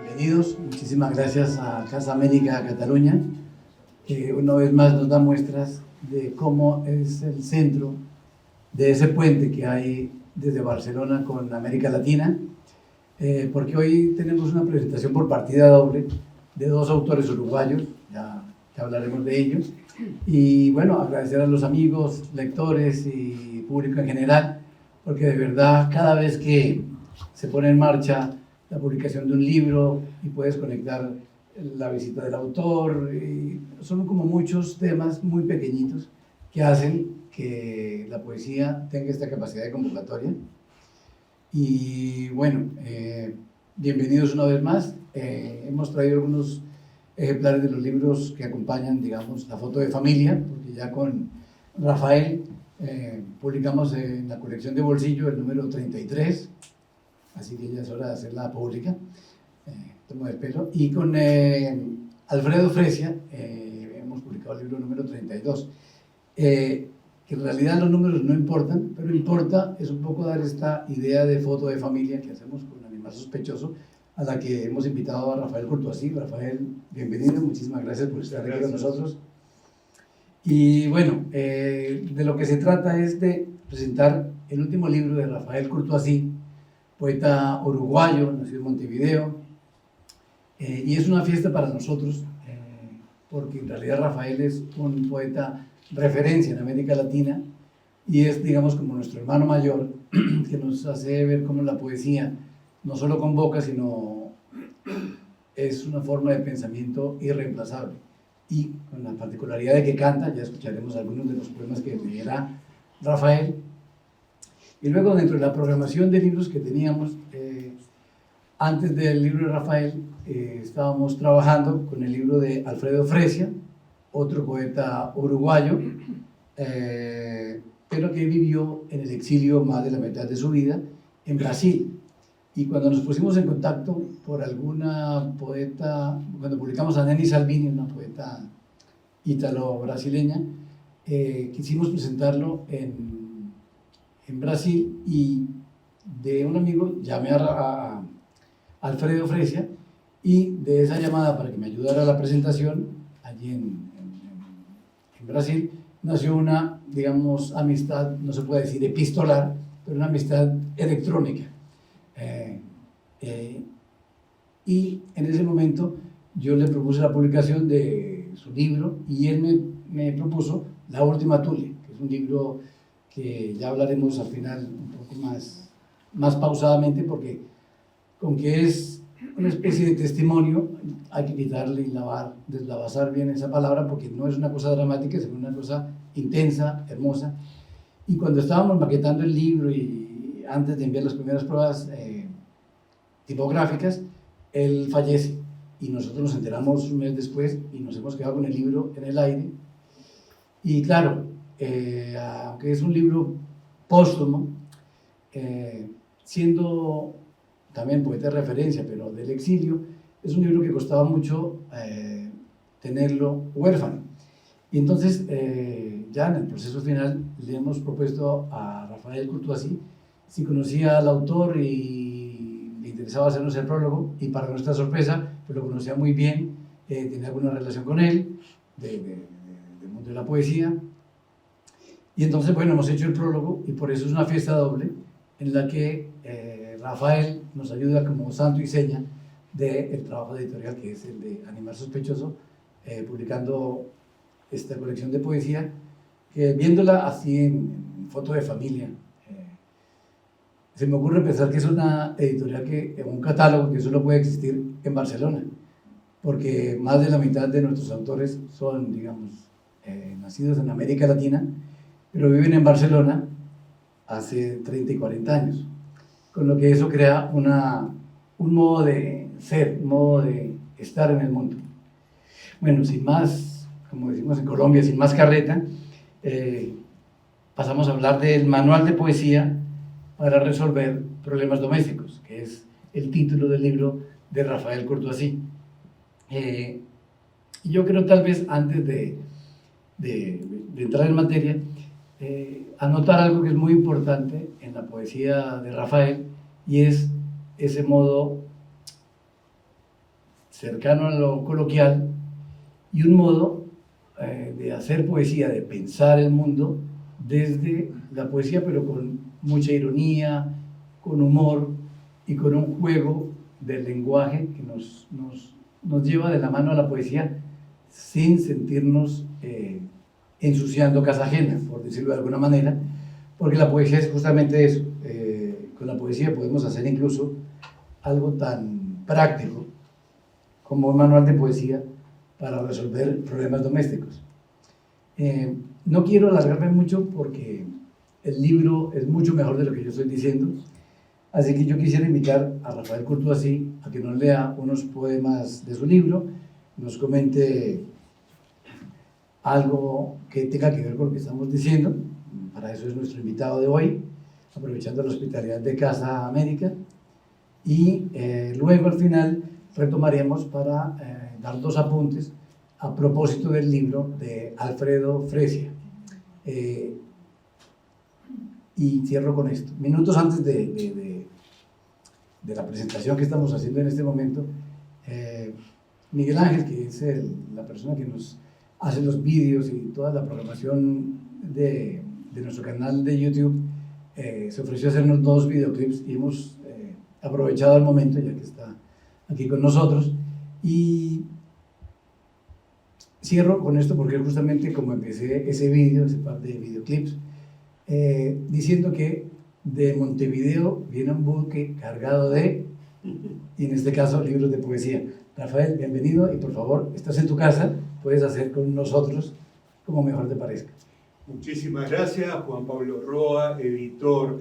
Bienvenidos, muchísimas gracias a Casa América Cataluña, que una vez más nos da muestras de cómo es el centro de ese puente que hay desde Barcelona con América Latina, porque hoy tenemos una presentación por partida doble de dos autores uruguayos, ya hablaremos de ellos, y bueno, agradecer a los amigos, lectores y público en general, porque de verdad cada vez que se pone en marcha la publicación de un libro y puedes conectar la visita del autor, y son como muchos temas muy pequeñitos que hacen que la poesía tenga esta capacidad de convocatoria. Y bueno, bienvenidos una vez más. Hemos traído algunos ejemplares de los libros que acompañan, digamos, la foto de familia, porque ya con Rafael publicamos en la colección de bolsillo el número 33, así que ya es hora de hacerla pública, tomo de pelo, y con Alfredo Fresia hemos publicado el libro número 32, que en realidad los números no importan, pero importa es un poco dar esta idea de foto de familia que hacemos con Animal Sospechoso, a la que hemos invitado a Rafael Courtoisí. Rafael, bienvenido, muchísimas gracias por estar aquí con nosotros. Y bueno, de lo que se trata es de presentar el último libro de Rafael Courtoisí, poeta uruguayo, nacido en Montevideo, y es una fiesta para nosotros, porque en realidad Rafael es un poeta referencia en América Latina, y es, digamos, como nuestro hermano mayor, que nos hace ver cómo la poesía no solo convoca, sino es una forma de pensamiento irreemplazable, y con la particularidad de que canta. Ya escucharemos algunos de los poemas que leerá Rafael. Y luego, dentro de la programación de libros que teníamos, antes del libro de Rafael, estábamos trabajando con el libro de Alfredo Fresia, otro poeta uruguayo, pero que vivió en el exilio más de la mitad de su vida en Brasil. Y cuando nos pusimos en contacto por alguna poeta, cuando publicamos a Neni Salvini, una poeta ítalo-brasileña, quisimos presentarlo en Brasil, y de un amigo llamé a Alfredo Fresia, y de esa llamada para que me ayudara a la presentación allí en Brasil nació una, digamos, amistad, no se puede decir epistolar, pero una amistad electrónica. Y en ese momento yo le propuse la publicación de su libro, y él me propuso La Última Tule, que es un libro que ya hablaremos al final un poco más pausadamente, porque con que es una especie de testimonio hay que quitarle y deslavazar bien esa palabra, porque no es una cosa dramática, sino una cosa intensa, hermosa. Y cuando estábamos maquetando el libro y antes de enviar las primeras pruebas tipográficas, él fallece, y nosotros nos enteramos un mes después y nos hemos quedado con el libro en el aire. Y claro, aunque es un libro póstumo, siendo también poeta de referencia, pero del exilio, es un libro que costaba mucho tenerlo huérfano. Y entonces, ya en el proceso final, le hemos propuesto a Rafael Courtoisí si conocía al autor y le interesaba hacernos el prólogo, y para nuestra sorpresa, pues lo conocía muy bien, tenía alguna relación con él, del mundo de la poesía. Y entonces, bueno, hemos hecho el prólogo, y por eso es una fiesta doble en la que Rafael nos ayuda como santo y seña del trabajo editorial, que es el de Animal Sospechoso, publicando esta colección de poesía, que viéndola así en foto de familia, se me ocurre pensar que es una editorial, un catálogo que solo puede existir en Barcelona, porque más de la mitad de nuestros autores son, digamos, nacidos en América Latina, pero viven en Barcelona hace 30 y 40 años, con lo que eso crea un modo de ser, un modo de estar en el mundo. Bueno, sin más, como decimos en Colombia, sin más carreta, pasamos a hablar del Manual de Poesía para resolver problemas domésticos, que es el título del libro de Rafael Courtoisí. Y yo creo, tal vez antes de entrar en materia, anotar algo que es muy importante en la poesía de Rafael, y es ese modo cercano a lo coloquial y un modo de hacer poesía, de pensar el mundo desde la poesía, pero con mucha ironía, con humor y con un juego del lenguaje que nos lleva de la mano a la poesía sin sentirnos ensuciando casa ajena, por decirlo de alguna manera, porque la poesía es justamente eso. Con la poesía podemos hacer incluso algo tan práctico como un manual de poesía para resolver problemas domésticos. No quiero alargarme mucho porque el libro es mucho mejor de lo que yo estoy diciendo, así que yo quisiera invitar a Rafael Courtoisí a que nos lea unos poemas de su libro, nos comente algo que tenga que ver con lo que estamos diciendo. Para eso es nuestro invitado de hoy, aprovechando la hospitalidad de Casa América, y luego al final retomaremos para dar dos apuntes a propósito del libro de Alfredo Fresia. Y cierro con esto. Minutos antes de la presentación que estamos haciendo en este momento, Miguel Ángel, que es la persona que nos hace los vídeos y toda la programación de nuestro canal de YouTube, se ofreció a hacernos 2 videoclips y hemos aprovechado el momento ya que está aquí con nosotros. Y cierro con esto porque justamente como empecé ese vídeo, ese par de videoclips, diciendo que de Montevideo viene un buque cargado de, y en este caso, libros de poesía. Rafael, bienvenido, y por favor, estás en tu casa, puedes hacer con nosotros como mejor te parezca. Muchísimas gracias, Juan Pablo Roa, editor.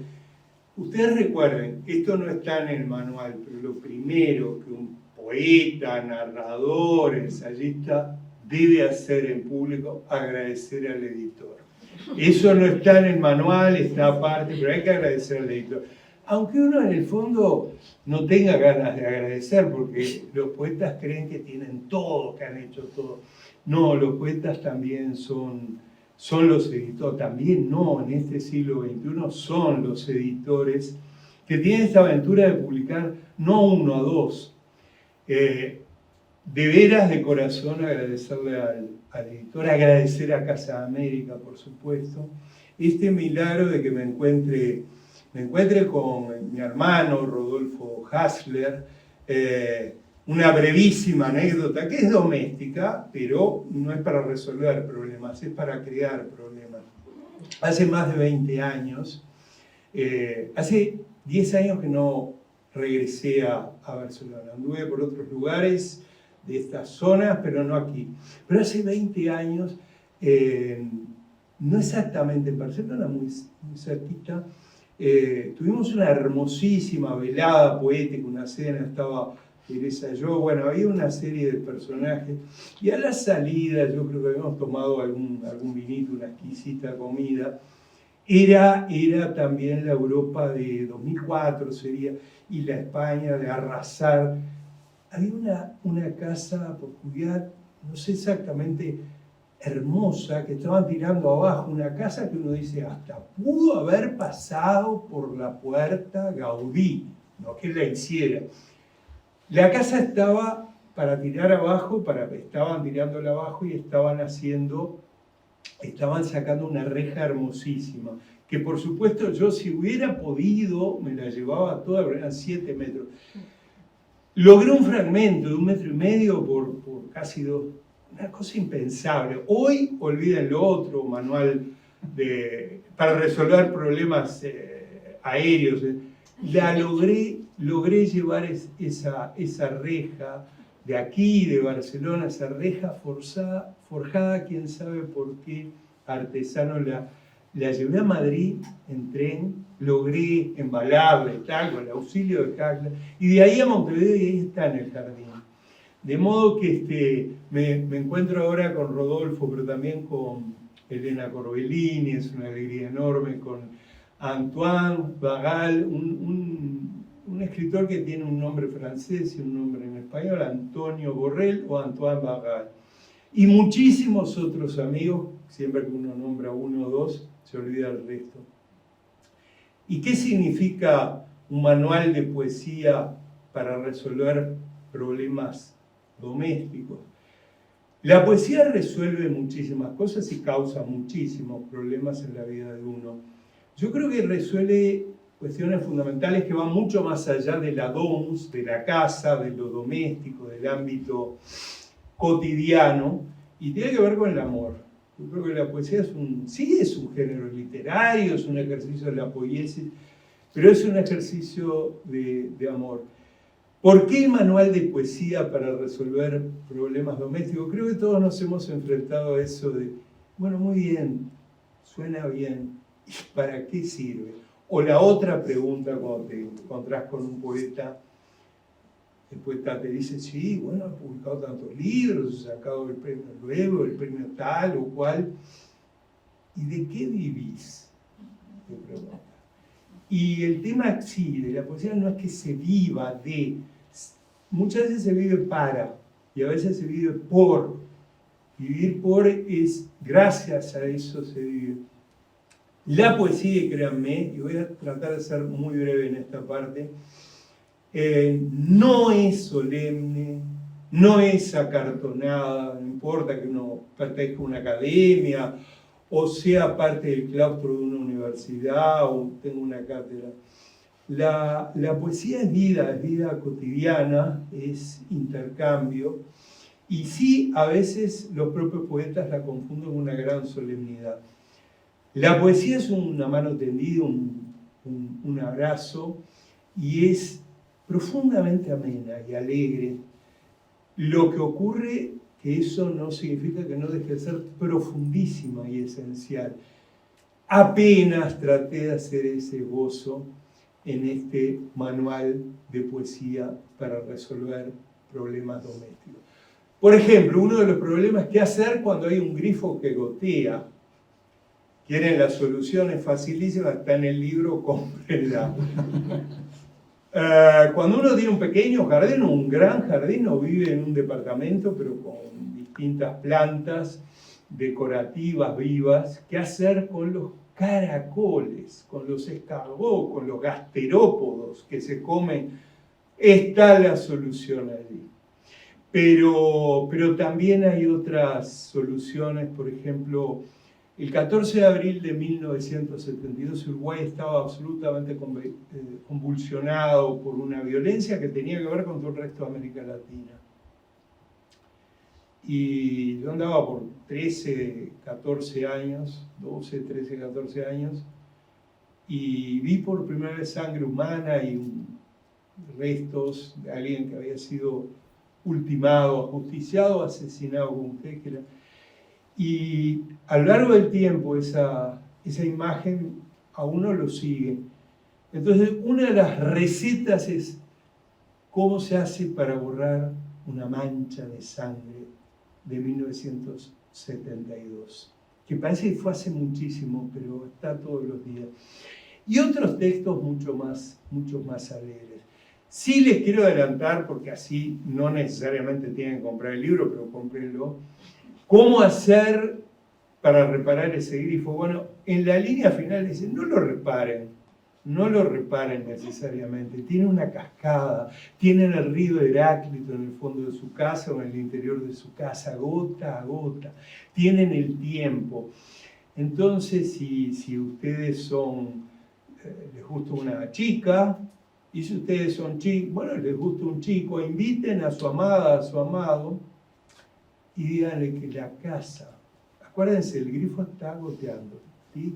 Ustedes recuerden, esto no está en el manual, pero lo primero que un poeta, narrador, ensayista debe hacer en público, agradecer al editor. Eso no está en el manual, está aparte, pero hay que agradecer al editor. Aunque uno en el fondo no tenga ganas de agradecer, porque los poetas creen que tienen todo, que han hecho todo. No, los poetas también son los editores, también no, en este siglo XXI son los editores que tienen esta aventura de publicar no 1 a 2. De veras, de corazón, agradecerle al editor, agradecer a Casa América, por supuesto, este milagro de que me encuentre con mi hermano Rodolfo Hassler. Una brevísima anécdota que es doméstica, pero no es para resolver problemas, es para crear problemas. Hace más de 20 años, hace 10 años que no regresé a Barcelona. Anduve por otros lugares de estas zonas, pero no aquí. Pero hace 20 años, no exactamente en Barcelona, muy cerquita, tuvimos una hermosísima velada poética, una cena, estaba Teresa, yo, bueno, había una serie de personajes, y a la salida, yo creo que habíamos tomado algún vinito, una exquisita comida. Era también la Europa de 2004, sería, y la España de arrasar. Había una casa peculiar, no sé exactamente, hermosa, que estaban tirando abajo, una casa que uno dice, hasta pudo haber pasado por la puerta Gaudí, no que la hiciera. La casa estaba para tirar abajo, estaban tirándola abajo y estaban sacando una reja hermosísima, que por supuesto yo si hubiera podido me la llevaba toda, pero eran 7 metros. Logré un fragmento de 1,5 metros por casi 2, una cosa impensable. Hoy, olvídenlo, otro manual para resolver problemas aéreos. La logré llevar esa reja de aquí, de Barcelona, esa reja forjada, quién sabe por qué artesano, la llevé a Madrid en tren, logré embalarla y tal, con el auxilio de Hassler, y de ahí a Montevideo, y ahí está en el jardín. De modo que me encuentro ahora con Rodolfo, pero también con Elena Corbellini, es una alegría enorme, con Antoine Bagal, un escritor que tiene un nombre francés y un nombre en español, Antonio Borrell o Antoine Bagal. Y muchísimos otros amigos, siempre que uno nombra 1 o 2, se olvida el resto. ¿Y qué significa un manual de poesía para resolver problemas domésticos. La poesía resuelve muchísimas cosas y causa muchísimos problemas en la vida de uno. Yo creo que resuelve cuestiones fundamentales que van mucho más allá de la domus, de la casa, de lo doméstico, del ámbito cotidiano, y tiene que ver con el amor. Yo creo que la poesía sí es un género literario, es un ejercicio de la poiesis, pero es un ejercicio de amor. ¿Por qué el manual de poesía para resolver problemas domésticos? Creo que todos nos hemos enfrentado a eso de, bueno, muy bien, suena bien, ¿y para qué sirve? O la otra pregunta cuando te encontrás con un poeta, el poeta te dice, sí, bueno, he publicado tantos libros, he sacado el premio luego, el premio tal o cual. ¿Y de qué vivís? Te pregunta. Y el tema, sí, de la poesía no es que se viva de... Muchas veces se vive para, y a veces se vive por. Vivir por es, gracias a eso se vive. La poesía, créanme, y voy a tratar de ser muy breve en esta parte, no es solemne, no es acartonada, no importa que uno pertenezca a una academia o sea parte del claustro de una universidad o tenga una cátedra. La poesía es vida cotidiana, es intercambio, y sí, a veces los propios poetas la confunden con una gran solemnidad. La poesía es una mano tendida, un abrazo, y es profundamente amena y alegre. Lo que ocurre que eso no significa que no deje de ser profundísima y esencial. Apenas traté de hacer ese gozo en este manual de poesía para resolver problemas domésticos. Por ejemplo, uno de los problemas, ¿qué hacer cuando hay un grifo que gotea? ¿Quieren la solución? Es facilísima, está en el libro, cómprenla. Cuando uno tiene un pequeño jardín o un gran jardín o vive en un departamento pero con distintas plantas decorativas vivas, ¿qué hacer con los caracoles, con los escargots, con los gasterópodos que se comen? Está la solución allí. Pero también hay otras soluciones, por ejemplo, el 14 de abril de 1972 Uruguay estaba absolutamente convulsionado por una violencia que tenía que ver con todo el resto de América Latina. Y yo andaba por 13, 14 años, 12, 13, 14 años, y vi por primera vez sangre humana y restos de alguien que había sido ultimado, ajusticiado, asesinado con Heckler. Y a lo largo del tiempo esa imagen a uno lo sigue. Entonces, una de las recetas es cómo se hace para borrar una mancha de sangre de 1972, que parece que fue hace muchísimo, pero está todos los días. Y otros textos mucho más alegres. Sí les quiero adelantar, porque así no necesariamente tienen que comprar el libro, pero cómprenlo. ¿Cómo hacer para reparar ese grifo? Bueno, en la línea final dice, no lo reparen necesariamente. Tienen una cascada, tienen el río Heráclito en el fondo de su casa o en el interior de su casa, gota a gota. Tienen el tiempo. Entonces, si ustedes les gusta una chica, y si ustedes son chicos, bueno, les gusta un chico, inviten a su amada, a su amado, y díganle que la casa, acuérdense, el grifo está goteando, tic,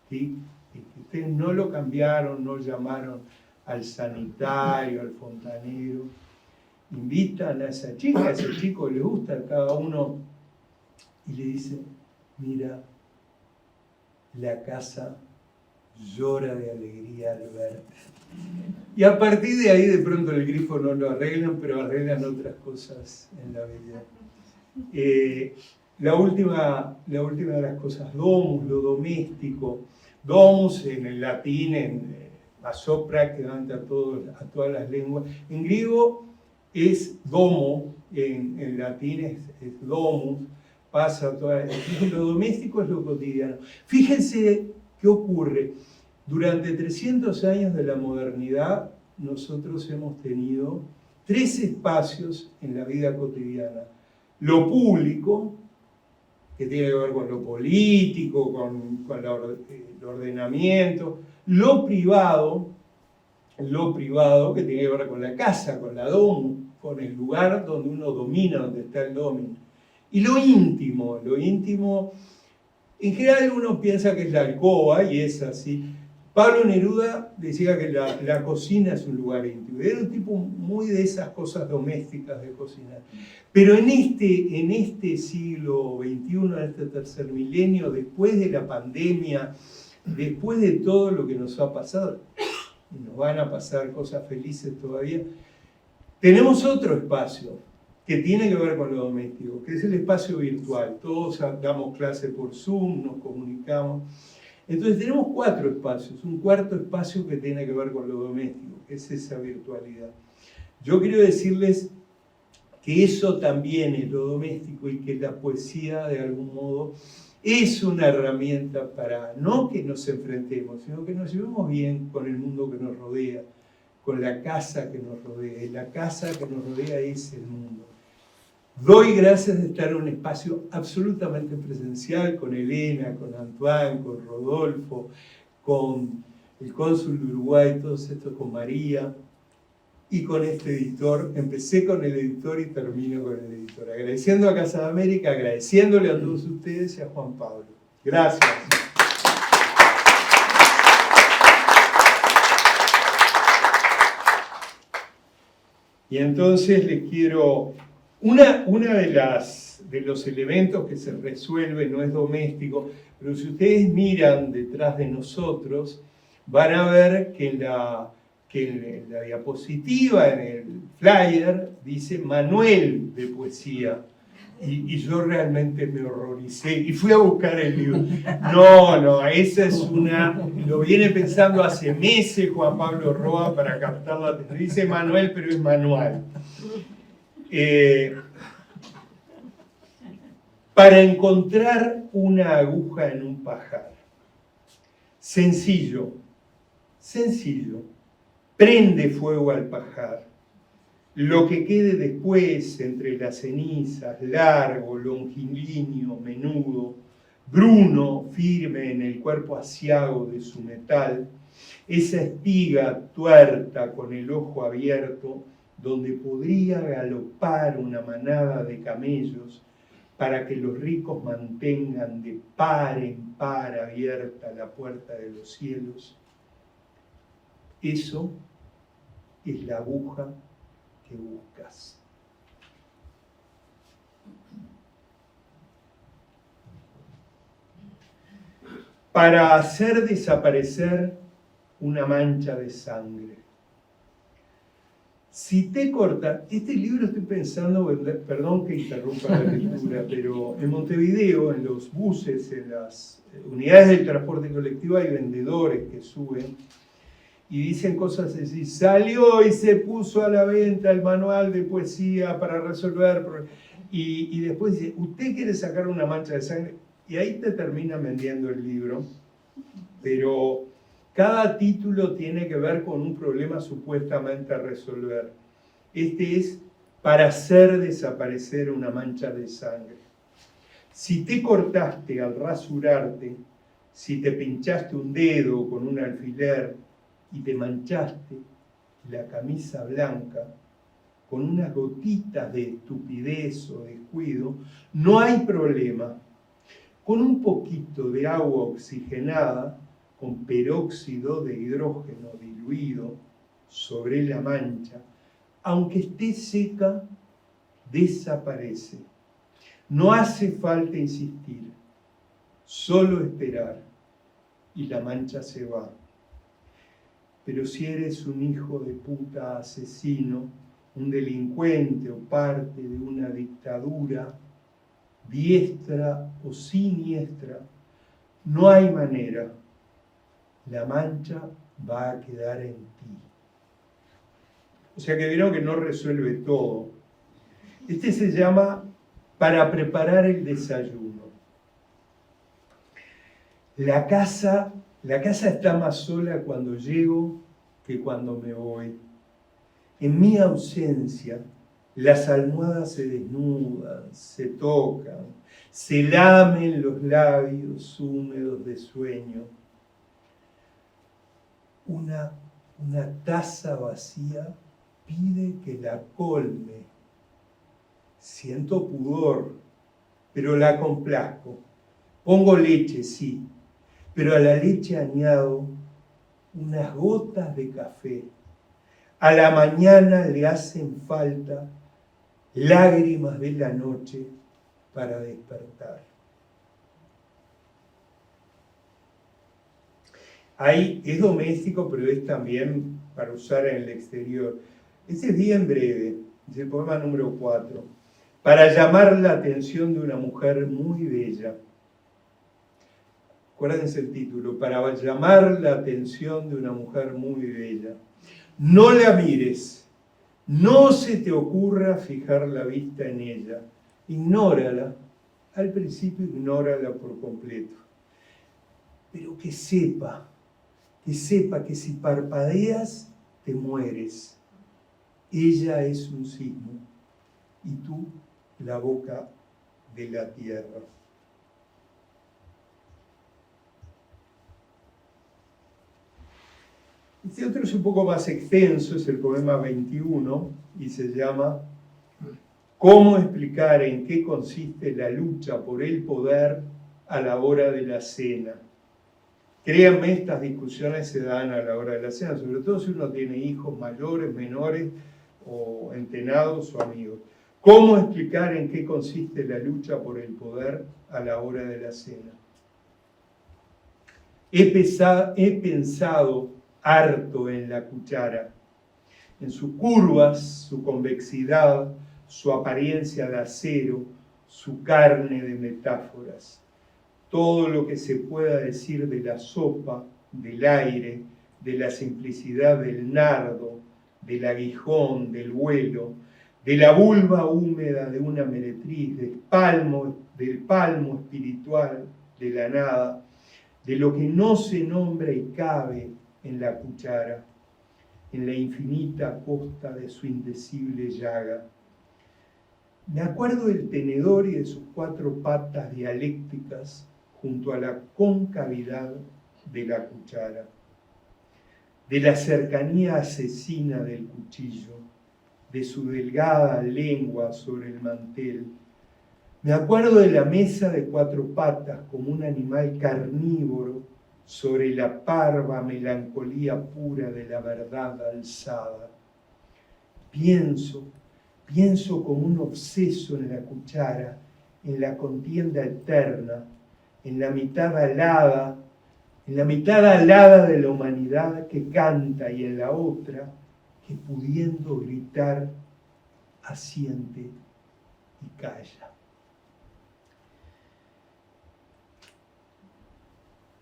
tic, tic. Ustedes no lo cambiaron, no llamaron al sanitario, al fontanero, invitan a esa chica, a ese chico le gusta a cada uno, y le dicen, mira, la casa llora de alegría al verte. Y a partir de ahí de pronto el grifo no lo arreglan, pero arreglan otras cosas en la vida. La última de las cosas, domus, lo doméstico. Domus en el latín pasó prácticamente a todas las lenguas. En griego es domo, en latín es domus, pasa a todas las lenguas. Lo doméstico es lo cotidiano. Fíjense qué ocurre. Durante 300 años de la modernidad, nosotros hemos tenido 3 espacios en la vida cotidiana. Lo público, que tiene que ver con lo político, con el ordenamiento. Lo privado, que tiene que ver con la casa, con la domo, con el lugar donde uno domina, donde está el dominio. Y lo íntimo, en general uno piensa que es la alcoba, y es así. Pablo Neruda decía que la cocina es un lugar íntimo. Era un tipo muy de esas cosas domésticas de cocinar. Pero en este siglo XXI, en este tercer milenio, después de la pandemia, después de todo lo que nos ha pasado, y nos van a pasar cosas felices todavía, tenemos otro espacio que tiene que ver con lo doméstico, que es el espacio virtual. Todos damos clase por Zoom, nos comunicamos. Entonces tenemos 4 espacios, un cuarto espacio que tiene que ver con lo doméstico, que es esa virtualidad. Yo quiero decirles que eso también es lo doméstico y que la poesía, de algún modo, es una herramienta para, no que nos enfrentemos, sino que nos llevemos bien con el mundo que nos rodea, con la casa que nos rodea. Y la casa que nos rodea es el mundo. Doy gracias de estar en un espacio absolutamente presencial con Elena, con Antoine, con Rodolfo, con el cónsul de Uruguay, todos estos, con María y con este editor. Empecé con el editor y termino con el editor. Agradeciendo a Casa de América, agradeciéndole a todos ustedes y a Juan Pablo. Gracias. Y entonces les quiero... Una de los elementos que se resuelve no es doméstico, pero si ustedes miran detrás de nosotros, van a ver que en la diapositiva, en el flyer, dice Manuel de Poesía. Y yo realmente me horroricé y fui a buscar el libro. No, esa es lo viene pensando hace meses Juan Pablo Roa para captar la atención. Dice Manuel, pero es manual. Para encontrar una aguja en un pajar. Sencillo. Prende fuego al pajar. Lo que quede después entre las cenizas, largo, longilíneo, menudo, bruno, firme en el cuerpo aciago de su metal, esa espiga tuerta con el ojo abierto, donde podría galopar una manada de camellos para que los ricos mantengan de par en par abierta la puerta de los cielos. Eso es la aguja que buscas. Para hacer desaparecer una mancha de sangre. Si te corta, este libro estoy pensando vender, perdón que interrumpa la lectura, pero en Montevideo, en los buses, en las unidades del transporte colectivo hay vendedores que suben y dicen cosas así: salió y se puso a la venta el manual de poesía para resolver problemas. Y después dice, ¿usted quiere sacar una mancha de sangre? Y ahí te terminan vendiendo el libro, pero cada título tiene que ver con un problema supuestamente a resolver. Este es para hacer desaparecer una mancha de sangre. Si te cortaste al rasurarte, si te pinchaste un dedo con un alfiler y te manchaste la camisa blanca con unas gotitas de estupidez o descuido, no hay problema. Con un poquito de agua oxigenada, con peróxido de hidrógeno diluido sobre la mancha, aunque esté seca, desaparece. No hace falta insistir, solo esperar y la mancha se va. Pero si eres un hijo de puta asesino, un delincuente o parte de una dictadura, diestra o siniestra, no hay manera. La mancha va a quedar en ti. O sea que vieron que no resuelve todo. Este se llama Para preparar el desayuno. La casa está más sola cuando llego que cuando me voy. En mi ausencia, las almohadas se desnudan, se tocan, se lamen los labios húmedos de sueño. Una taza vacía pide que la colme. Siento pudor, pero la complazco. Pongo leche, sí, pero a la leche añado unas gotas de café. A la mañana le hacen falta lágrimas de la noche para despertar. Ahí es doméstico, pero es también para usar en el exterior. Este es bien breve, es el poema número 4. Para llamar la atención de una mujer muy bella. Acuérdense el título, para llamar la atención de una mujer muy bella. No la mires, no se te ocurra fijar la vista en ella. Ignórala, al principio ignórala por completo. Pero que sepa que si parpadeas te mueres. Ella es un sismo y tú la boca de la tierra. Este otro es un poco más extenso, es el poema 21 y se llama ¿Cómo explicar en qué consiste la lucha por el poder a la hora de la cena? Créanme, estas discusiones se dan a la hora de la cena, sobre todo si uno tiene hijos mayores, menores, o entenados o amigos. ¿Cómo explicar en qué consiste la lucha por el poder a la hora de la cena? He pensado harto en la cuchara, en sus curvas, su convexidad, su apariencia de acero, su carne de metáforas. Todo lo que se pueda decir de la sopa, del aire, de la simplicidad del nardo, del aguijón, del vuelo, de la vulva húmeda de una meretriz, del palmo espiritual de la nada, de lo que no se nombra y cabe en la cuchara, en la infinita costa de su indecible llaga. Me acuerdo del tenedor y de sus 4 patas dialécticas junto a la concavidad de la cuchara, de la cercanía asesina del cuchillo, de su delgada lengua sobre el mantel. Me acuerdo de la mesa de 4 patas como un animal carnívoro sobre la parva melancolía pura de la verdad alzada. Pienso como un obseso en la cuchara, en la contienda eterna, en la mitad alada de la humanidad que canta y en la otra que pudiendo gritar asiente y calla.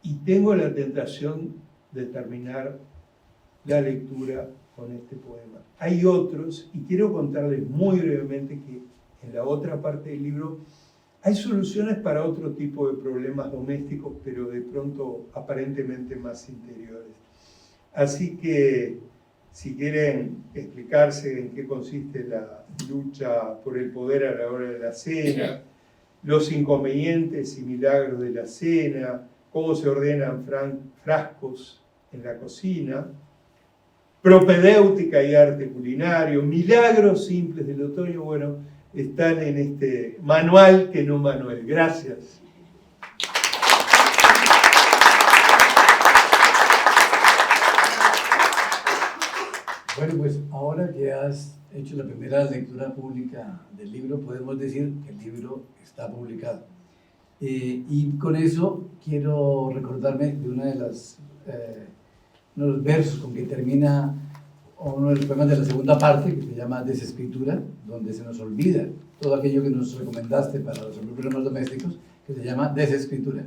Y tengo la tentación de terminar la lectura con este poema. Hay otros, y quiero contarles muy brevemente que en la otra parte del libro hay soluciones para otro tipo de problemas domésticos, pero de pronto aparentemente más interiores. Así que, si quieren explicarse en qué consiste la lucha por el poder a la hora de la cena, los inconvenientes y milagros de la cena, cómo se ordenan frascos en la cocina, propedéutica y arte culinario, milagros simples del otoño, bueno, están en este manual que no manual. Gracias. Bueno, pues ahora que has hecho la primera lectura pública del libro, podemos decir que el libro está publicado. Y con eso quiero recordarme de uno de los versos con que termina uno de los poemas de la segunda parte, que se llama Desescritura, donde se nos olvida todo aquello que nos recomendaste para resolver problemas domésticos, que se llama Desescritura.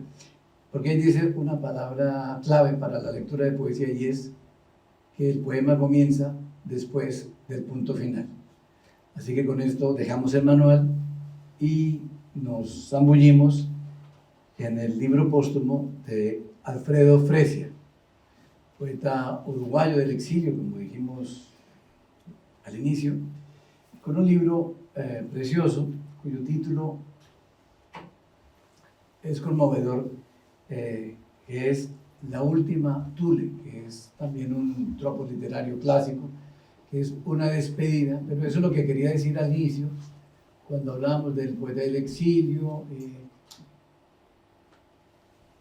Porque ahí dice una palabra clave para la lectura de poesía, y es que el poema comienza después del punto final. Así que con esto dejamos el manual y nos zambullimos en el libro póstumo de Alfredo Fresia, poeta uruguayo del exilio, como dijimos al inicio, con un libro precioso, cuyo título es conmovedor, que es La Última Thule, que es también un tropo literario clásico, que es una despedida, pero eso es lo que quería decir al inicio, cuando hablábamos del poeta del exilio.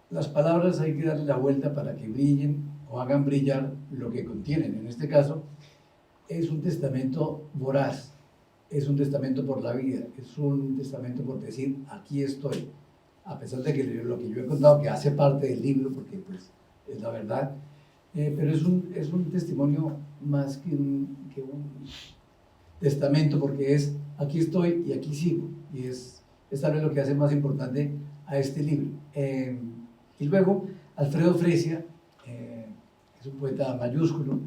Las palabras hay que darle la vuelta para que brillen o hagan brillar lo que contienen. En este caso, es un testamento voraz, es un testamento por la vida, es un testamento por decir, aquí estoy. A pesar de que lo que yo he contado, que hace parte del libro, porque pues, es la verdad, pero es un testimonio más que un testamento, porque es, aquí estoy y aquí sigo, y es tal vez lo que hace más importante a este libro. Y luego, Alfredo Fresia, es un poeta mayúsculo,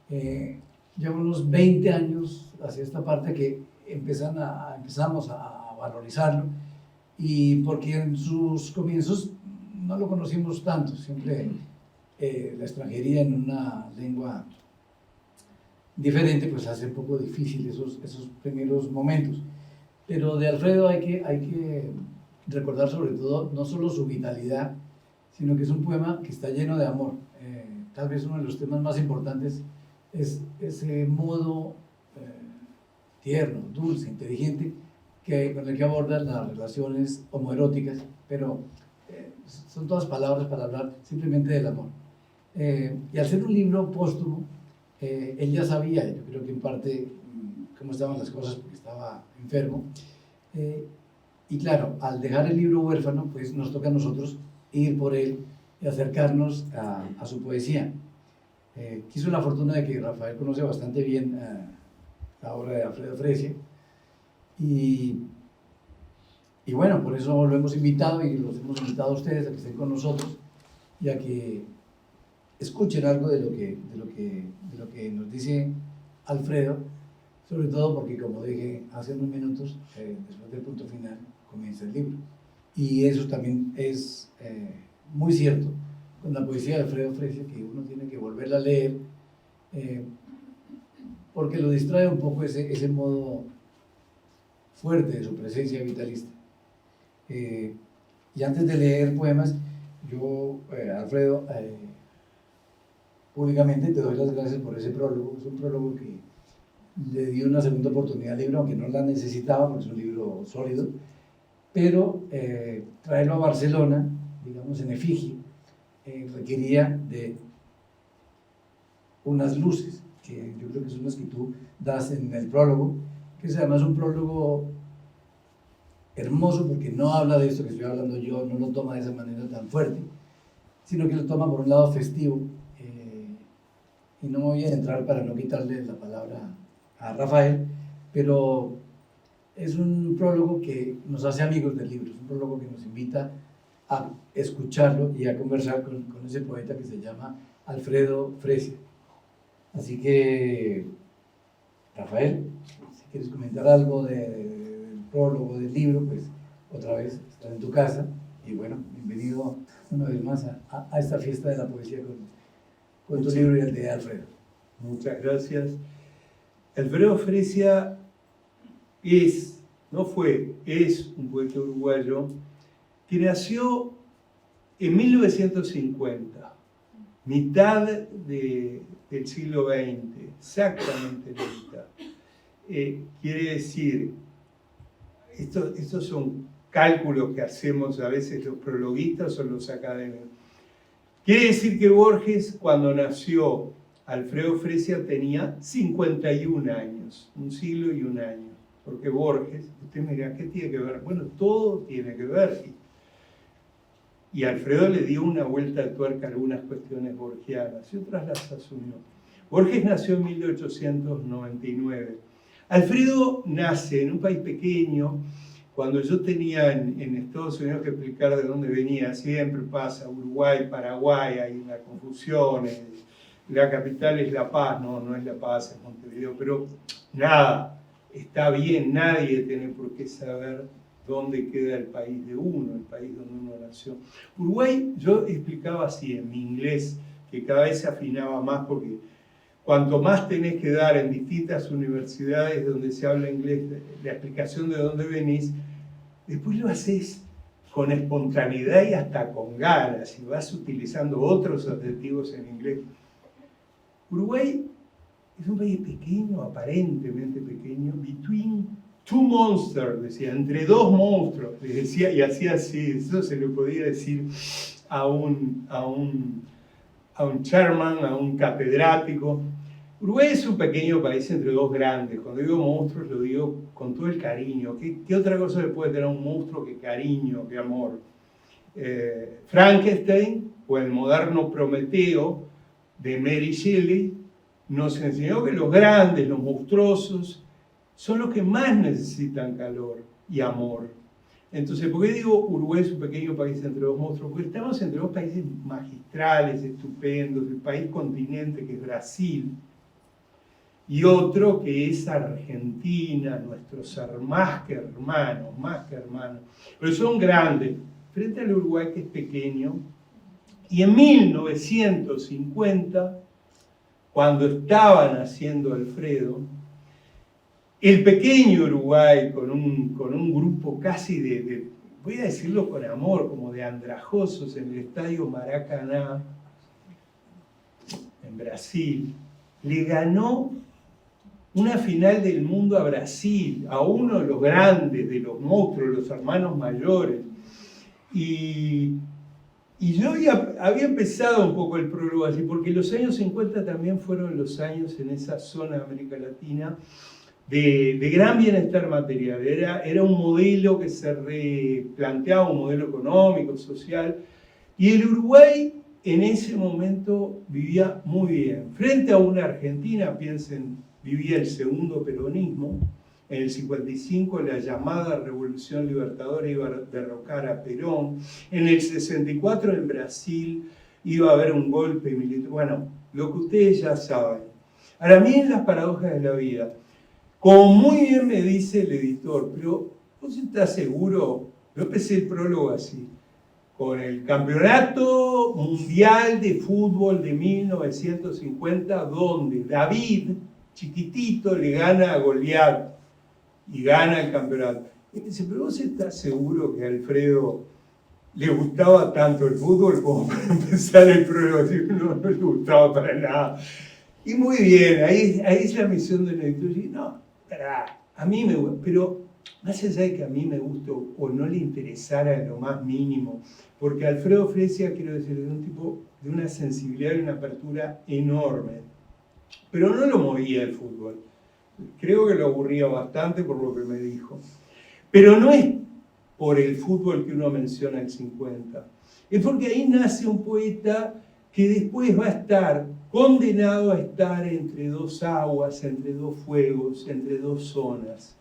lleva unos 20 años hacia esta parte que empezamos a valorizarlo, y porque en sus comienzos no lo conocimos tanto, siempre la extranjería en una lengua diferente pues hace un poco difícil esos primeros momentos. Pero de Alfredo hay que recordar sobre todo no solo su vitalidad, sino que es un poema que está lleno de amor. Tal vez uno de los temas más importantes es ese modo tierno, dulce, inteligente, con el que aborda las relaciones homoeróticas, pero son todas palabras para hablar simplemente del amor. Y al ser un libro póstumo, él ya sabía, yo creo que en parte, cómo estaban las cosas porque estaba enfermo, y claro, al dejar el libro huérfano, pues nos toca a nosotros ir por él y acercarnos a su poesía. Quiso la fortuna de que Rafael conoce bastante bien la obra de Alfredo Fresia, y bueno, por eso lo hemos invitado y los hemos invitado a ustedes a que estén con nosotros y a que escuchen algo de lo que nos dice Alfredo, sobre todo porque, como dije hace unos minutos, después del punto final comienza el libro. Y eso también es muy cierto con la poesía de Alfredo Fresia, que uno tiene que volverla a leer, porque lo distrae un poco ese modo fuerte de su presencia vitalista. Y antes de leer poemas, yo, Alfredo, públicamente te doy las gracias por ese prólogo. Es un prólogo que le dio una segunda oportunidad al libro, aunque no la necesitaba porque es un libro sólido, pero traerlo a Barcelona, digamos en efigie, requería de unas luces, que yo creo que son las que tú das en el prólogo, que es además un prólogo hermoso porque no habla de esto que estoy hablando yo, no lo toma de esa manera tan fuerte, sino que lo toma por un lado festivo, y no me voy a entrar para no quitarle la palabra a Rafael, pero es un prólogo que nos hace amigos del libro, es un prólogo que nos invita a escucharlo y a conversar con ese poeta que se llama Alfredo Fresia. Así que, Rafael, si quieres comentar algo del prólogo del libro, pues otra vez estás en tu casa, y bueno, bienvenido una vez más a esta fiesta de la poesía con tu libro y el de Alfredo. Muchas gracias. Alfredo Fresia es un poeta uruguayo que nació en 1950, mitad del siglo XX, exactamente la mitad. Quiere decir, estos son cálculos que hacemos a veces los prologuistas o los académicos. Quiere decir que Borges, cuando nació Alfredo Fresia, tenía 51 años, un siglo y un año. Porque Borges, usted me dirá, ¿qué tiene que ver? Bueno, todo tiene que ver. Y Alfredo le dio una vuelta de tuerca a algunas cuestiones borgianas y otras las asumió. Borges nació en 1899. Alfredo nace en un país pequeño. Cuando yo tenía en Estados Unidos que explicar de dónde venía, siempre pasa Uruguay, Paraguay, hay una confusión. La capital es La Paz, no es La Paz, es Montevideo, pero nada, está bien, nadie tiene por qué saber dónde queda el país de uno, el país donde uno nació. Uruguay, yo explicaba así en mi inglés, que cada vez se afinaba más porque cuanto más tenés que dar en distintas universidades donde se habla inglés, la explicación de dónde venís, después lo haces con espontaneidad y hasta con ganas, y vas utilizando otros adjetivos en inglés. Uruguay es un país pequeño, aparentemente pequeño, between two monsters, decía, entre dos monstruos, les decía, y hacía así, eso se lo podía decir a un chairman, a un catedrático. Uruguay es un pequeño país entre dos grandes. Cuando digo monstruos lo digo con todo el cariño. ¿Qué otra cosa le puede tener a un monstruo que cariño, que amor? Frankenstein o el moderno Prometeo de Mary Shelley nos enseñó que los grandes, los monstruosos, son los que más necesitan calor y amor. Entonces, ¿por qué digo Uruguay es un pequeño país entre dos monstruos? Porque estamos entre dos países magistrales, estupendos, el país continente que es Brasil, y otro que es Argentina, nuestros más que hermanos, pero son grandes, frente al Uruguay que es pequeño. Y en 1950, cuando estaba naciendo Alfredo, el pequeño Uruguay, con un grupo casi voy a decirlo con amor, como de andrajosos en el estadio Maracaná, en Brasil, le ganó una final del mundo a Brasil, a uno de los grandes, de los monstruos, los hermanos mayores. Y yo había empezado un poco el prólogo así, porque los años 50 también fueron los años en esa zona de América Latina de gran bienestar material. Era un modelo que se replanteaba, un modelo económico, social, y el Uruguay en ese momento vivía muy bien. Frente a una Argentina, piensen, vivía el segundo peronismo. En el 55 la llamada Revolución Libertadora iba a derrocar a Perón. En el 64 en Brasil iba a haber un golpe militar. Bueno, lo que ustedes ya saben. Ahora miren las paradojas de la vida. Como muy bien me dice el editor, pero ¿vos estás seguro? Yo empecé el prólogo así, con el Campeonato Mundial de Fútbol de 1950, donde David, chiquitito, le gana a Goliat y gana el campeonato. Y me dice, pero ¿vos estás seguro que a Alfredo le gustaba tanto el fútbol como para empezar el prólogo? No le gustaba para nada. Y muy bien, ahí es la misión del editor. Y no, a mí me gusta, pero más allá de que a mí me gustó o no le interesara en lo más mínimo, porque Alfredo Fresia, quiero decir, es un tipo de una sensibilidad y una apertura enorme, pero no lo movía el fútbol. Creo que lo aburría bastante por lo que me dijo. Pero no es por el fútbol que uno menciona el 50, es porque ahí nace un poeta que después va a estar condenado a estar entre dos aguas, entre dos fuegos, entre dos zonas.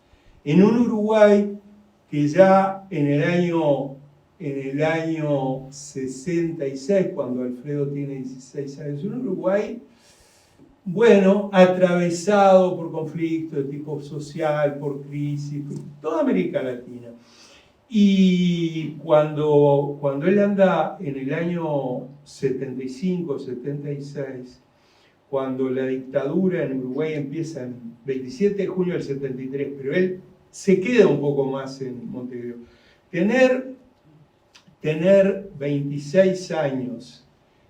En un Uruguay que ya en el año 66, cuando Alfredo tiene 16 años, un Uruguay, bueno, atravesado por conflictos de tipo social, por crisis, por toda América Latina. Y cuando él anda en el año 75, 76, cuando la dictadura en Uruguay empieza en 27 de junio del 73, pero él se queda un poco más en Montevideo. Tener 26 años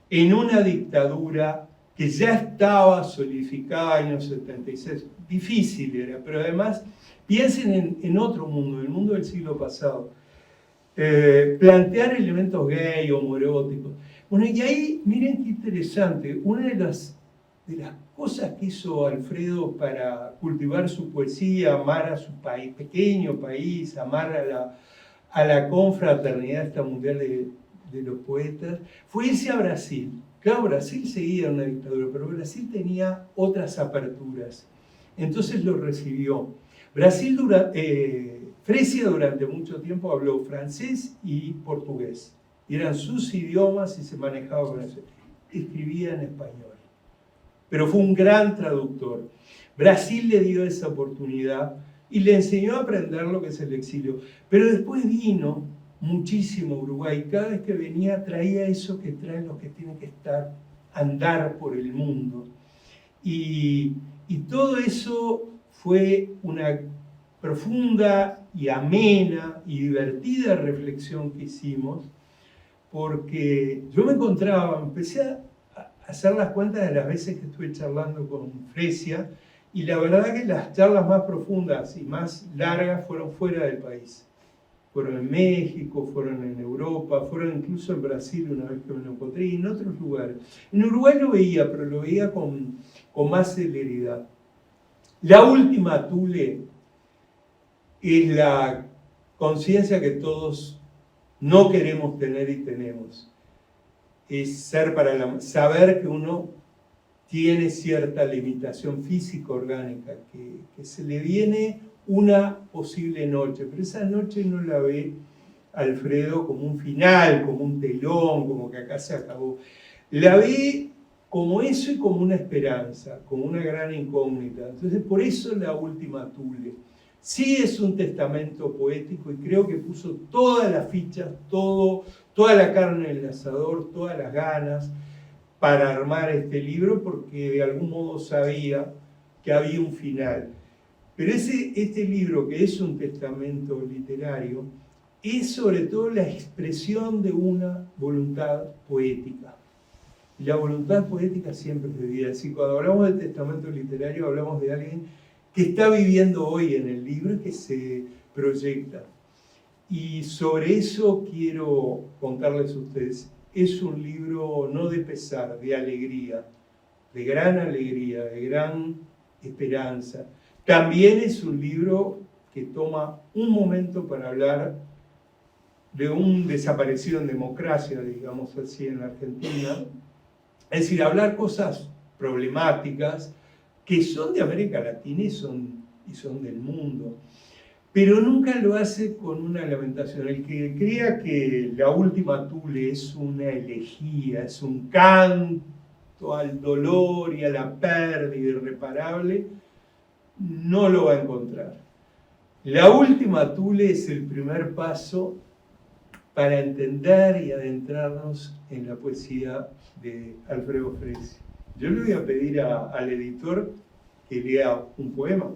en una dictadura que ya estaba solidificada en el año 76, difícil era, pero además piensen en otro mundo, en el mundo del siglo pasado. Plantear elementos gay, homoeróticos. Bueno, y ahí, miren qué interesante, una de las cosas que hizo Alfredo para cultivar su poesía, amar a su país, pequeño país, amar a la confraternidad esta mundial de los poetas, fue irse a Brasil. Claro, Brasil seguía una dictadura, pero Brasil tenía otras aperturas. Entonces lo recibió. Fresia durante mucho tiempo habló francés y portugués. Y eran sus idiomas y se manejaba con eso. Escribía en español. Pero fue un gran traductor. Brasil le dio esa oportunidad y le enseñó a aprender lo que es el exilio. Pero después vino muchísimo a Uruguay. Cada vez que venía traía eso que traen los que tienen que andar por el mundo. Y todo eso fue una profunda y amena y divertida reflexión que hicimos, porque yo me encontraba, empecé a hacer las cuentas de las veces que estuve charlando con Fresia, y la verdad que las charlas más profundas y más largas fueron fuera del país. Fueron en México, fueron en Europa, fueron incluso en Brasil una vez que me lo encontré, y en otros lugares. En Uruguay lo veía, pero lo veía con más celeridad. La última tule es la conciencia que todos no queremos tener y tenemos. Es saber que uno tiene cierta limitación física orgánica, que se le viene una posible noche, pero esa noche no la ve Alfredo como un final, como un telón, como que acá se acabó. La ve como eso y como una esperanza, como una gran incógnita. Entonces, por eso la última tule. Sí es un testamento poético y creo que puso todas las fichas, toda la carne en el asador, todas las ganas para armar este libro, porque de algún modo sabía que había un final. Pero este libro, que es un testamento literario, es sobre todo la expresión de una voluntad poética. Y la voluntad poética siempre es de vida. Es decir, cuando hablamos del testamento literario, hablamos de alguien que está viviendo hoy en el libro y que se proyecta. Y sobre eso quiero contarles a ustedes. Es un libro no de pesar, de alegría, de gran esperanza. También es un libro que toma un momento para hablar de un desaparecido en democracia, digamos así, en la Argentina. Es decir, hablar cosas problemáticas que son de América Latina y son del mundo. Pero nunca lo hace con una lamentación. El que crea que la última tule es una elegía, es un canto al dolor y a la pérdida irreparable, no lo va a encontrar. La última tule es el primer paso para entender y adentrarnos en la poesía de Alfredo Fresia. Yo le voy a pedir al editor que lea un poema.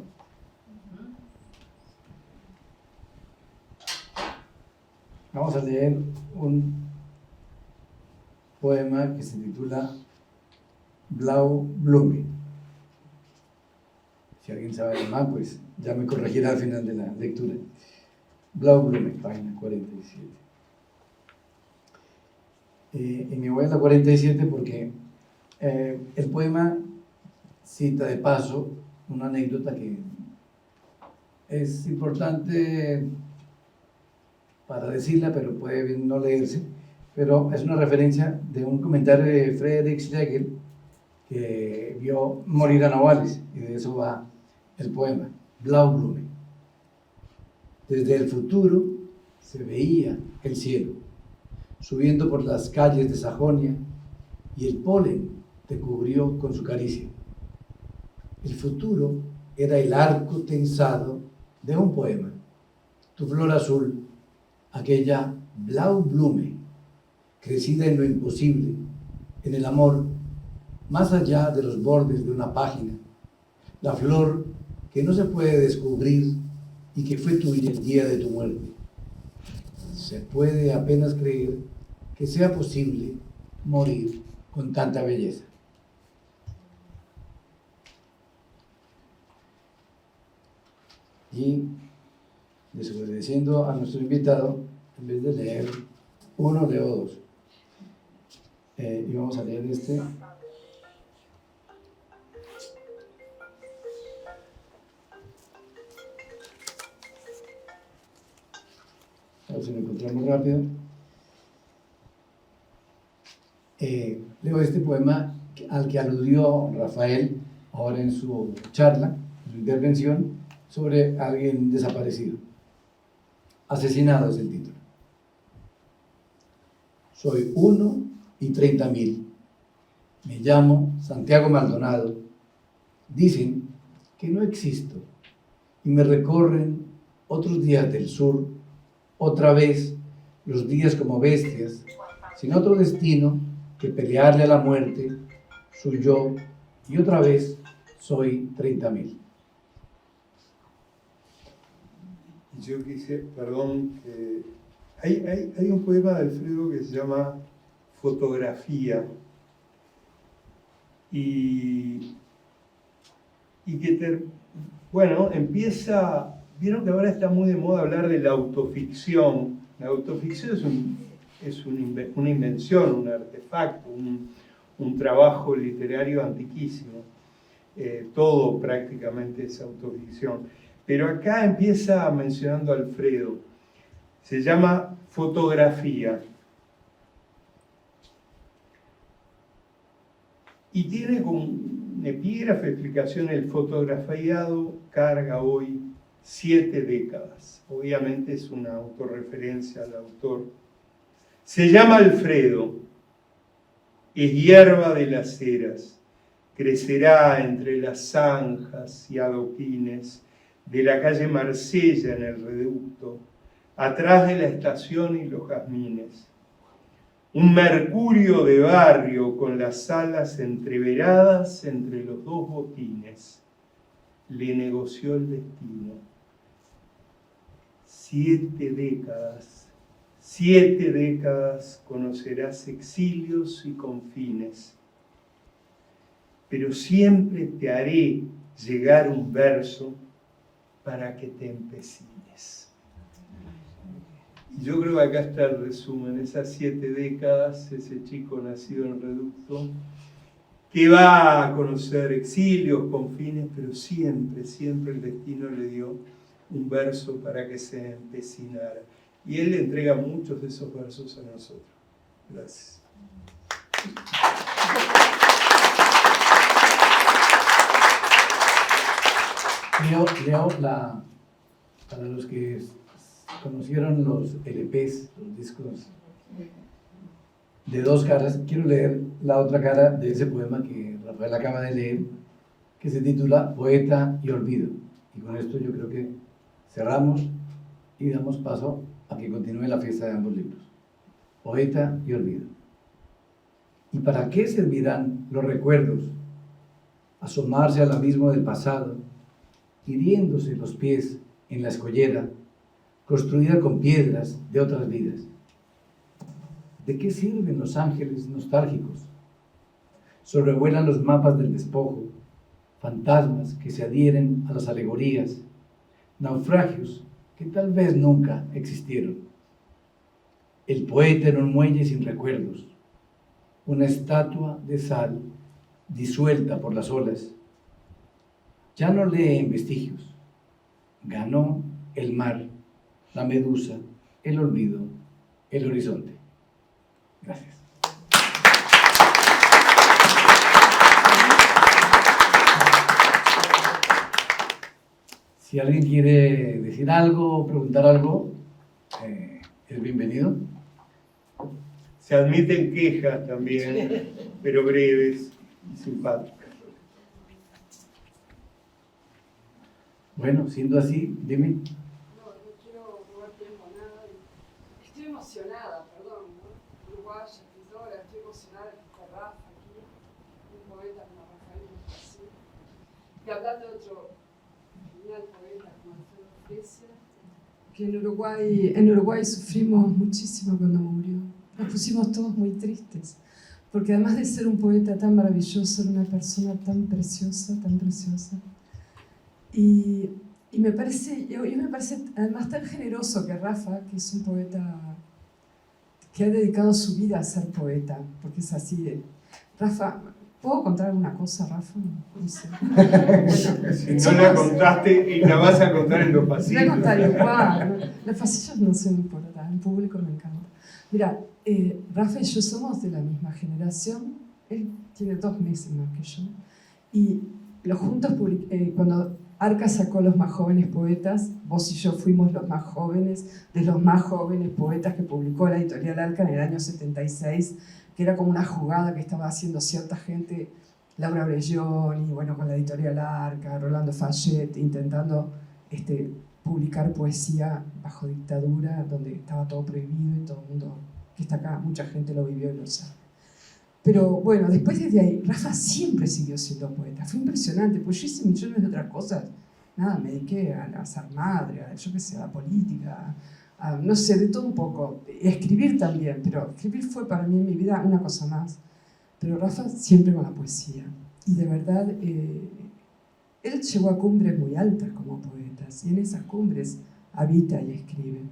Vamos a leer un poema que se titula Blau Blume. Si alguien sabe alemán, pues ya me corregirá al final de la lectura. Blau Blume, página 47. Y me voy a la 47 porque el poema cita de paso una anécdota que es importante para decirla, pero puede bien no leerse, pero es una referencia de un comentario de Friedrich Schlegel que vio morir a Novalis, y de eso va el poema, Blau Blume. Desde el futuro se veía el cielo, subiendo por las calles de Sajonia, y el polen te cubrió con su caricia. El futuro era el arco tensado de un poema, tu flor azul, aquella Blau Blume, crecida en lo imposible, en el amor, más allá de los bordes de una página, la flor que no se puede descubrir y que fue tuya el día de tu muerte. Se puede apenas creer que sea posible morir con tanta belleza. Y desobedeciendo a nuestro invitado, en vez de leer uno, leo dos. Y vamos a leer este. A ver si lo encontramos rápido. Leo este poema al que aludió Rafael ahora en su charla, en su intervención, sobre alguien desaparecido. Asesinado es el título. Soy 1 y 30.000. Me llamo Santiago Maldonado. Dicen que no existo y me recorren otros días del sur, otra vez los días como bestias, sin otro destino que pelearle a la muerte, su yo y otra vez soy 30.000. Yo quise, perdón, hay un poema de Alfredo que se llama Fotografía y que, bueno, empieza, vieron que ahora está muy de moda hablar de la autoficción. La autoficción es una invención, un artefacto, un trabajo literario antiquísimo. Todo prácticamente es autoficción. Pero acá empieza mencionando a Alfredo. Se llama Fotografía. Y tiene como un epígrafe, explicación: el fotografiado carga hoy 7 décadas. Obviamente es una autorreferencia al autor. Se llama Alfredo, es hierba de las eras, crecerá entre las zanjas y adoquines de la calle Marsella en el reducto, atrás de la estación y los jazmines. Un mercurio de barrio con las alas entreveradas entre los dos botines. Le negoció el destino. 7 décadas conocerás exilios y confines. Pero siempre te haré llegar un verso para que te empecines. Y yo creo que acá está el resumen, esas 7 décadas, ese chico nacido en Reducto, que va a conocer exilios, confines, pero siempre el destino le dio un verso para que se empecinara. Y él le entrega muchos de esos versos a nosotros. Gracias. Leo para los que conocieron los LPs, los discos de 2 caras, quiero leer la otra cara de ese poema que Rafael acaba de leer, que se titula Poeta y Olvido. Y con esto yo creo que cerramos y damos paso a que continúe la fiesta de ambos libros. Poeta y Olvido. ¿Y para qué servirán los recuerdos? Asomarse al abismo del pasado, hiriéndose los pies en la escollera, construida con piedras de otras vidas. ¿De qué sirven los ángeles nostálgicos? Sobrevuelan los mapas del despojo, fantasmas que se adhieren a las alegorías, naufragios que tal vez nunca existieron. El poeta en un muelle sin recuerdos, una estatua de sal disuelta por las olas. Ya no lee en vestigios. Ganó el mar, la medusa, el olvido, el horizonte. Gracias. Si alguien quiere decir algo o preguntar algo, es bienvenido. Se admiten quejas también, pero breves y simpáticas. Bueno, siendo así, dime. No quiero robar tiempo, nada. Estoy emocionada, perdón, ¿no? Uruguaya, escritora, estoy emocionada con Rafa aquí, un poeta como Rafael Montasí. Y hablando de otro genial poeta como Alfredo Fresia, que en Uruguay sufrimos muchísimo cuando murió. Nos pusimos todos muy tristes, porque además de ser un poeta tan maravilloso, era una persona tan preciosa, y me parece además tan generoso que Rafa, que es un poeta que ha dedicado su vida a ser poeta, porque es así. Rafa, ¿puedo contar alguna cosa, Rafa? No sé. Bueno, si no la contaste y la vas a contar en los pasillos. Voy a contar igual. Los pasillos no se me importa, en público me encanta. Mira, Rafa y yo somos de la misma generación. Él tiene 2 meses más que yo. Y los juntos, cuando Arca sacó Los Más Jóvenes Poetas, vos y yo fuimos los más jóvenes, de los más jóvenes poetas que publicó la editorial Arca en el año 76, que era como una jugada que estaba haciendo cierta gente, Laura Brelloni, bueno, con la editorial Arca, Rolando Fayette, intentando publicar poesía bajo dictadura, donde estaba todo prohibido y todo el mundo que está acá, mucha gente lo vivió y lo sabe. Pero bueno, después desde ahí, Rafa siempre siguió siendo poeta. Fue impresionante, porque yo hice millones de otras cosas. Nada, me dediqué a ser madre, yo qué sé, a la política, no sé, de todo un poco. Y a escribir también, pero escribir fue para mí en mi vida una cosa más. Pero Rafa siempre con la poesía. Y de verdad, él llegó a cumbres muy altas como poeta, y en esas cumbres habita y escribe.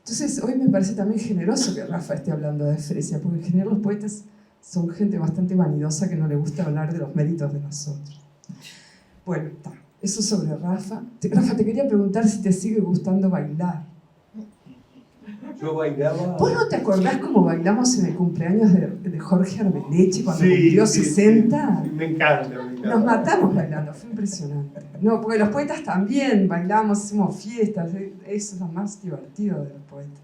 Entonces, hoy me parece también generoso que Rafa esté hablando de Fresia, porque en general los poetas son gente bastante vanidosa que no le gusta hablar de los méritos de los otros. Bueno, está. Eso sobre Rafa. Rafa, te quería preguntar si te sigue gustando bailar. Yo bailaba... ¿Vos no te acordás cómo bailamos en el cumpleaños de Jorge Arbeleche cuando cumplió 60? Sí, me encanta. Nos matamos bailando, fue impresionante. No, porque los poetas también bailamos, hacemos fiestas, eso es lo más divertido de los poetas.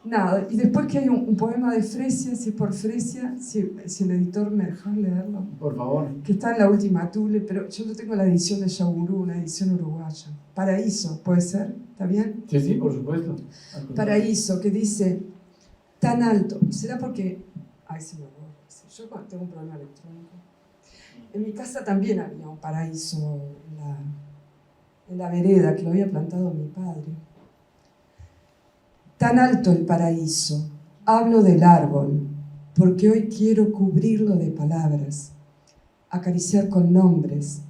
Nada, y después que hay un poema de Fresia, si es por Fresia, si el editor me dejó leerlo. Por favor. Que está en la última tule, pero yo no tengo la edición de Yaburú, una edición uruguaya. Paraíso, ¿puede ser? ¿Está bien? Sí, sí, por supuesto. Paraíso, que dice, tan alto. ¿Será porque...? Ay, se me ocurre. Yo tengo un problema electrónico. En mi casa también había un paraíso en la vereda, que lo había plantado mi padre. Tan alto el paraíso, hablo del árbol, porque hoy quiero cubrirlo de palabras, acariciar con nombres,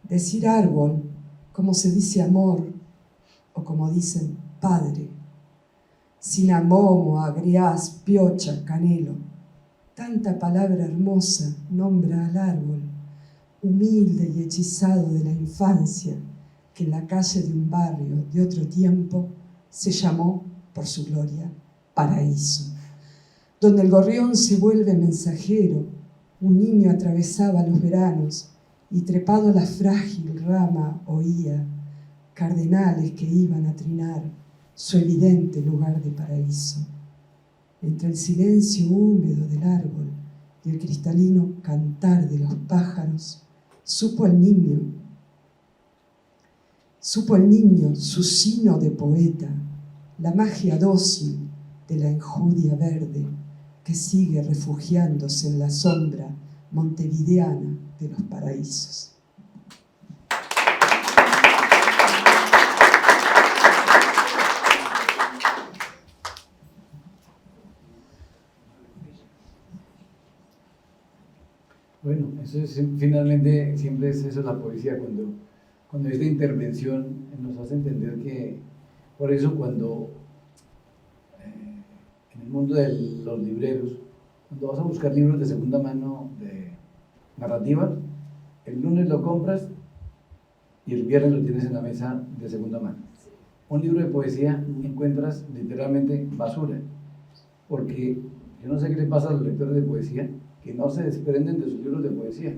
decir árbol, como se dice amor, o como dicen padre, cinamomo, agriás, piocha, canelo. Tanta palabra hermosa nombra al árbol, humilde y hechizado de la infancia, que en la calle de un barrio de otro tiempo se llamó, por su gloria, paraíso. Donde el gorrión se vuelve mensajero, un niño atravesaba los veranos y trepado a la frágil rama oía cardenales que iban a trinar su evidente lugar de paraíso. Entre el silencio húmedo del árbol y el cristalino cantar de los pájaros, supo el niño su sino de poeta, la magia dócil de la enjudia verde que sigue refugiándose en la sombra montevideana de los paraísos. Bueno, eso es, finalmente siempre es eso la poesía, cuando esta intervención nos hace entender que, por eso cuando en el mundo de los libreros, cuando vas a buscar libros de segunda mano de narrativa, el lunes lo compras y el viernes lo tienes en la mesa de segunda mano. Un libro de poesía encuentras literalmente basura, porque yo no sé qué le pasa a los lectores de poesía, que no se desprenden de sus libros de poesía,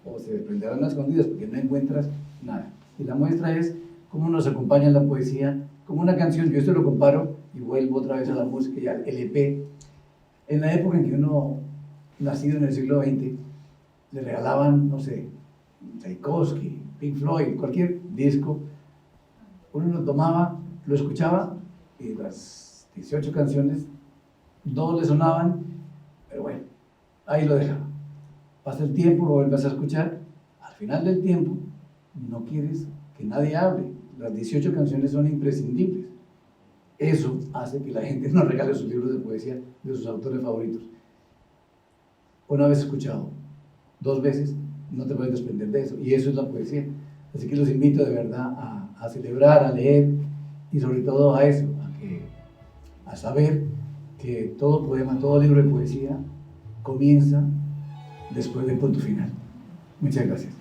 o se desprenderán a escondidas porque no encuentras nada. Y la muestra es cómo nos acompaña la poesía, como una canción. Yo esto lo comparo y vuelvo otra vez a la música y al LP. En la época en que uno, nacido en el siglo XX, le regalaban, no sé, Tchaikovsky, Pink Floyd, cualquier disco, uno lo tomaba, lo escuchaba y las 18 canciones, 2 le sonaban, pero bueno, ahí lo dejaba. Pasa el tiempo, lo vuelves a escuchar, al final del tiempo no quieres que nadie hable, las 18 canciones son imprescindibles. Eso hace que la gente nos regale sus libros de poesía de sus autores favoritos. Una vez escuchado, 2 veces, no te puedes desprender de eso, y eso es la poesía. Así que los invito de verdad a celebrar, a leer, y sobre todo a eso, a saber que todo poema, todo libro de poesía comienza después del punto final. Muchas gracias.